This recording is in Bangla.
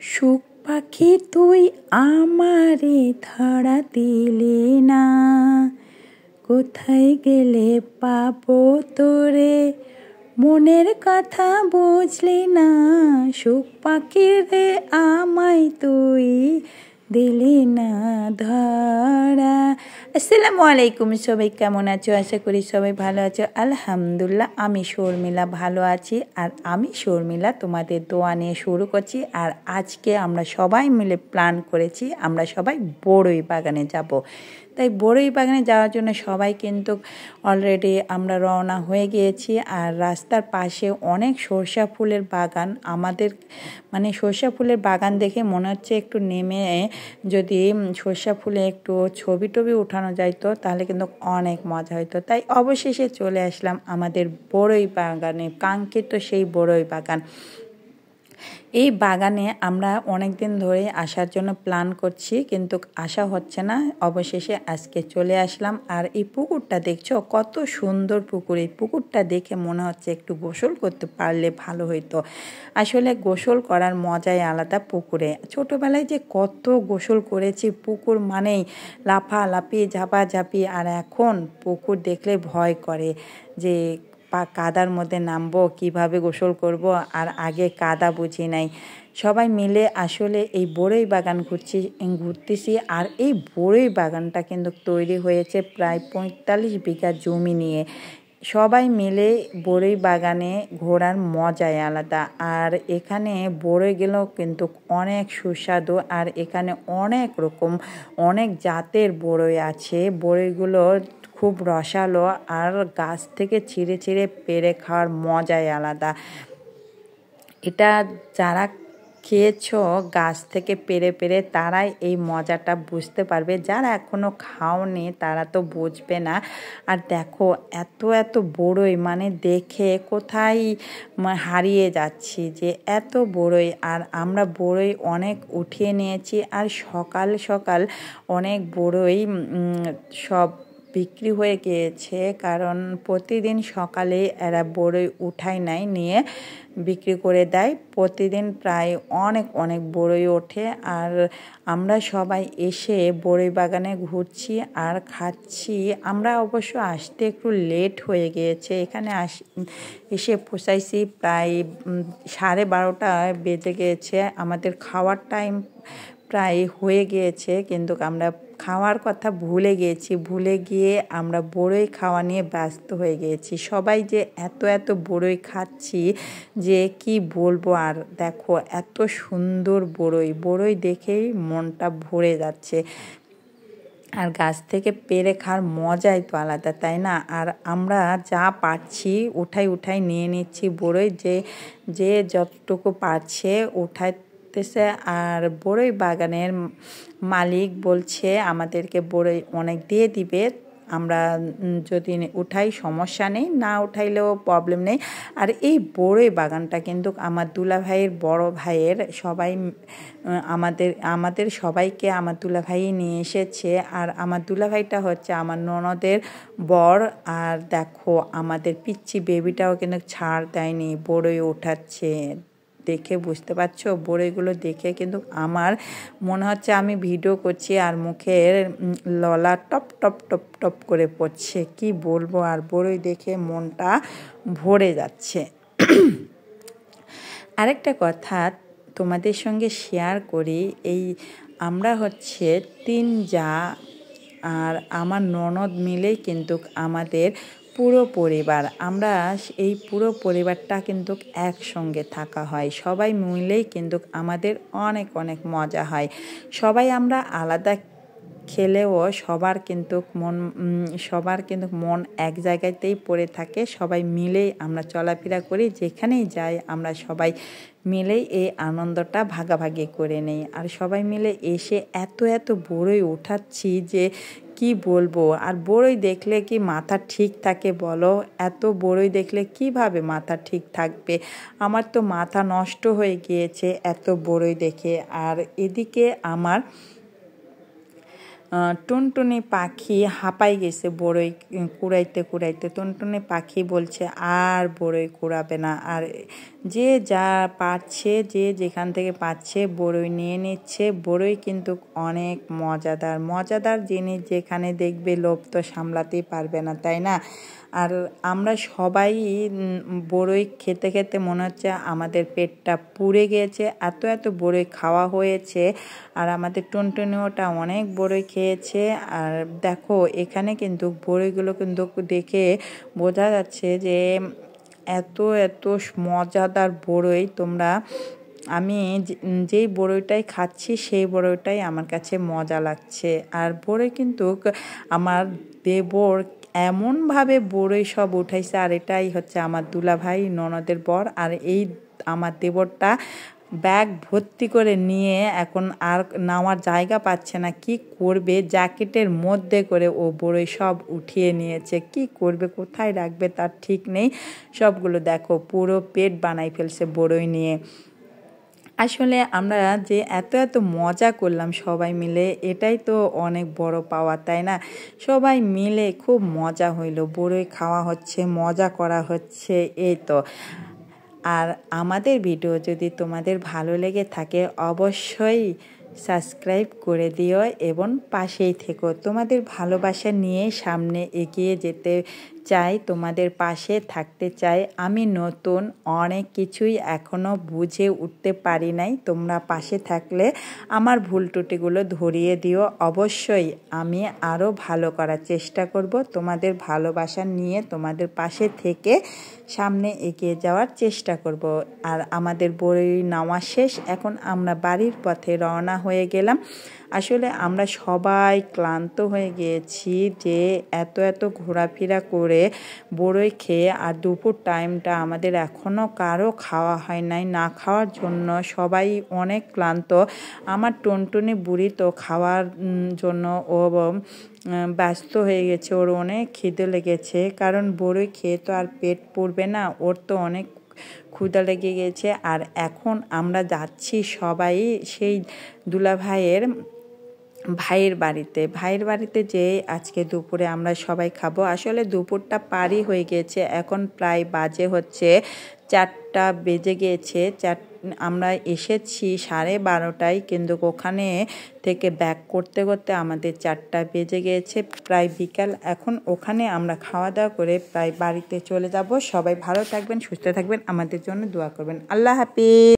সুখ পাখি তুই আমারে ধরা দিলি না, কোথায় গেলে পাবো তোরে, মনের কথা বুঝলি না। সুখ পাখি রে আমায় তুই দিলি না ধরা। আসসালামু আলাইকুম, সবাই কেমন আছো? আশা করি সবাই ভালো আছো। আলহামদুলিল্লাহ, আমি শর্মিলা ভালো আছি। আর আমি শর্মিলা তোমাদের দোয়া নিয়ে শুরু করছি। আর আজকে আমরা সবাই মিলে প্ল্যান করেছি, আমরা সবাই বড়ই বাগানে যাব। তাই বড়ই বাগানে যাওয়ার জন্য সবাই কিন্তু অলরেডি আমরা রওনা হয়ে গিয়েছি। আর রাস্তার পাশে অনেক সরষা ফুলের বাগান, আমাদের মানে সরষা ফুলের বাগান দেখে মনে হচ্ছে একটু নেমে যদি সরষা ফুলে একটু ছবি টবি উঠানো যাইতো তাহলে কিন্তু অনেক মজা হইতো। তাই অবশেষে চলে আসলাম আমাদের বড়ই বাগানে, কাঙ্ক্ষিত সেই বড়ই বাগান। এই বাগানে আমরা অনেক দিন ধরে আসার জন্য প্ল্যান করছি, কিন্তু আসা হচ্ছে না। অবশেষে আজকে চলে আসলাম। আর এই পুকুরটা দেখছো, কত সুন্দর পুকুর। এই পুকুরটা দেখে মনে হচ্ছে একটু গোসল করতে পারলে ভালো হইতো। আসলে গোসল করার মজাই আলাদা পুকুরে। ছোটোবেলায় যে কত গোসল করেছি, পুকুর মানেই লাফালাফি ঝাপাঝাপি। আর এখন পুকুর দেখলে ভয় করে যে কাদার মধ্যে নামবো, কিভাবে গোসল করব। আর আগে কাদা বুঝি নাই। সবাই মিলে আসলে এই বড়ই বাগান ঘুরতেছি। আর এই বড়ই বাগানটা কিন্তু তৈরি হয়েছে প্রায় 45 বিঘা জমি নিয়ে। সবাই মিলে বড়ই বাগানে ঘোরার মজাই আলাদা। আর এখানে বড়ইগুলো কিন্তু অনেক সুস্বাদু। আর এখানে অনেক রকম অনেক জাতের বড়ই আছে। বড়ইগুলো খুব রসালো, আর গাছ থেকে ছিঁড়ে ছিঁড়ে পেড়ে খাওয়ার মজাই আলাদা। এটা যারা খেয়েছো গাছ থেকে পেড়ে পেড়ে তারাই এই মজাটা বুঝতে পারবে, যারা এখনও খাওনি তারা তো বুঝবে না। আর দেখো এত এত বড়ই, মানে দেখে কোথায় হারিয়ে যাচ্ছি যে এত বড়ই। আর আমরা বড়ই অনেক উঠিয়ে নিয়েছি। আর সকাল সকাল অনেক বড়ই সব বিক্রি হয়ে গিয়েছে, কারণ প্রতিদিন সকালে এরা বড়ই উঠায় নেয়, নিয়ে বিক্রি করে দেয়। প্রতিদিন প্রায় অনেক অনেক বড়ই ওঠে। আর আমরা সবাই এসে বড়ই বাগানে ঘুরছি আর খাচ্ছি। আমরা অবশ্য আসতে একটু লেট হয়ে গিয়েছে, এখানে এসে পৌঁছাইছি প্রায় 12:30 বেজে গিয়েছে। আমাদের খাওয়ার টাইম প্রায় হয়ে গিয়েছে, কিন্তু আমরা খাওয়ার কথা ভুলে গিয়েছি। ভুলে গিয়ে আমরা বড়ই খাওয়া নিয়ে ব্যস্ত হয়ে গিয়েছি। সবাই যে এত এত বড়ই খাচ্ছি যে কি বলবো। আর দেখো এত সুন্দর বড়ই দেখেই মনটা ভরে যাচ্ছে। আর গাছ থেকে পেড়ে খাওয়ার মজাই তো আলাদা, তাই না? আর আমরা যা পারছি উঠাই নিয়ে নিচ্ছি বড়ই, যে যতটুকু পারছে উঠাইতেছে। আর বড়ই বাগানের মালিক বলছে আমাদেরকে বড়ই অনেক দিয়ে দিবে, আমরা যদি উঠাই সমস্যা নেই, না উঠাইলেও প্রবলেম নেই। আর এই বড়ই বাগানটা কিন্তু আমার দুলাভাইয়ের বড় ভাইয়ের, সবাই আমাদের সবাইকে আমার দুলাভাই নিয়ে এসেছে। আর আমার দুলাভাইটা হচ্ছে আমার ননদের বর। আর দেখো আমাদের পিচ্চি বেবিটাও কিন্তু ছাড় দেয়নি, বড়ই ওঠাচ্ছে। দেখে বুঝতে পারছো, বড়ইগুলো দেখে কিন্তু আমার মনে হচ্ছে আমি ভিডিও করছি আর মুখের ললা টপ টপ টপ টপ করে পড়ছে, কি বলবো। আর বড়ই দেখে মনটা ভরে যাচ্ছে। আরেকটা কথা তোমাদের সঙ্গে শেয়ার করি, এই আমরা হচ্ছে 3 জা আর আমার ননদ মিলেই কিন্তু আমাদের পুরো পরিবার, আমরা এই পুরো পরিবারটা কিন্তু একসঙ্গে থাকা হয়। সবাই মিলেই কিন্তু আমাদের অনেক অনেক মজা হয়। সবাই আমরা আলাদা খেলেও সবার কিন্তু মন এক জায়গাতেই পড়ে থাকে। সবাই মিলেই আমরা চলাফেরা করি, যেখানেই যাই আমরা সবাই মিলেই এই আনন্দটা ভাগাভাগি করে নেই। আর সবাই মিলে এসে এত এত বড়ই উঠাচ্ছি যে কি বলবো। আর বড়ই দেখলে কি মাথা ঠিক থাকে বলো? এত বড়ই দেখলে কিভাবে মাথা ঠিক থাকবে? আমার তো মাথা নষ্ট হয়ে গিয়েছে এত বড়ই দেখে। আর এদিকে আমার টুনটুনি পাখি হাঁপাই গেছে বড়ই কুড়াইতে কুড়াইতে। টুনটুনি পাখি বলছে আর বড়ই কুড়াবে না। আর যে যা পাচ্ছে, যে যেখান থেকে পাচ্ছে বড়ই নিয়ে নিচ্ছে। বড়ই কিন্তু অনেক মজাদার জিনিস, যেখানে দেখবে লোভ তো সামলাতেই পারবে না, তাই না? আর আমরা সবাই বড়ই খেতে খেতে মনে হচ্ছে আমাদের পেটটা পুড়ে গিয়েছে, এত বড়ই খাওয়া হয়েছে। আর আমাদের টুনটুনিওটা অনেক বড়ই খেয়েছে। আর দেখো এখানে কিন্তু বড়ইগুলো কিন্তু দেখে বোঝা যাচ্ছে যে এত মজাদার বড়ই। আমি যেই বড়ইটাই খাচ্ছি সেই বড়ইটাই আমার কাছে মজা লাগছে। আর বড়ই কিন্তু আমার দেবর এমনভাবে বড়ই সব উঠাইছে, আর এটাই হচ্ছে আমার দুলাভাই ননদের বর। আর এই আমার দেবরটা ব্যাগ ভর্তি করে নিয়ে এখন আর নামার জায়গা পাচ্ছে না, কি করবে, জ্যাকেটের মধ্যে করে ও বড়ই সব উঠিয়ে নিয়েছে। কি করবে, কোথায় রাখবে তার ঠিক নেই। সবগুলো দেখো পুরো পেট বানাই ফেলছে বড়ই নিয়ে। আসলে আমরা যে এত মজা করলাম সবাই মিলে, এটাই তো অনেক বড় পাওয়া, তাই না? সবাই মিলে খুব মজা হইলো, বড়ই খাওয়া হচ্ছে, মজা করা হচ্ছে, এই তো। আর আমাদের ভিডিও যদি তোমাদের ভালো লেগে থাকে অবশ্যই সাবস্ক্রাইব করে দিও এবং পাশেই থেকো। তোমাদের ভালোবাসা নিয়ে সামনে এগিয়ে যেতে চাই, তোমাদের পাশে থাকতে চাই। আমি নতুন, অনেক কিছুই এখনও বুঝে উঠতে পারি নাই। তোমরা পাশে থাকলে আমার ভুল ত্রুটিগুলো ধরিয়ে দিও। অবশ্যই আমি আরও ভালো করার চেষ্টা করব। তোমাদের ভালোবাসা নিয়ে তোমাদের পাশে থেকে সামনে এগিয়ে যাওয়ার চেষ্টা করব। আর আমাদের বড়ই নেওয়া শেষ, এখন আমরা বাড়ির পথে রওনা হয়ে গেলাম। আসলে আমরা সবাই ক্লান্ত হয়ে গিয়েছি যে এত ঘোরাফেরা করে বড়ই খেয়ে। আর দুপুর টাইমটা আমাদের এখনও কারো খাওয়া হয় নাই, না খাওয়ার জন্য সবাই অনেক ক্লান্ত। আমার টুনটুনি বুড়ি তো খাওয়ার জন্য ও ব্যস্ত হয়ে গেছে, ওর অনেক খিদে লেগেছে, কারণ বড়ই খেয়ে তো আর পেট পুরবে না, ওর তো অনেক ক্ষুধা লেগে গেছে। আর এখন আমরা যাচ্ছি সবাই সেই দুলাভাইয়ের ভাইয়ের বাড়িতে যে আজকে দুপুরে আমরা সবাই খাবো। আসলে দুপুরটা পারই হয়ে গেছে, এখন প্রায় বাজে হচ্ছে 4টা বেজে গিয়েছে। আমরা এসেছি 12:30টায়, কিন্তু ওখানে থেকে ব্যাক করতে আমাদের 4টা বেজে গিয়েছে, প্রায় বিকাল। এখন ওখানে আমরা খাওয়া দাওয়া করে প্রায় বাড়িতে চলে যাব। সবাই ভালো থাকবেন, সুস্থ থাকবেন, আমাদের জন্য দোয়া করবেন। আল্লাহ হাফিজ।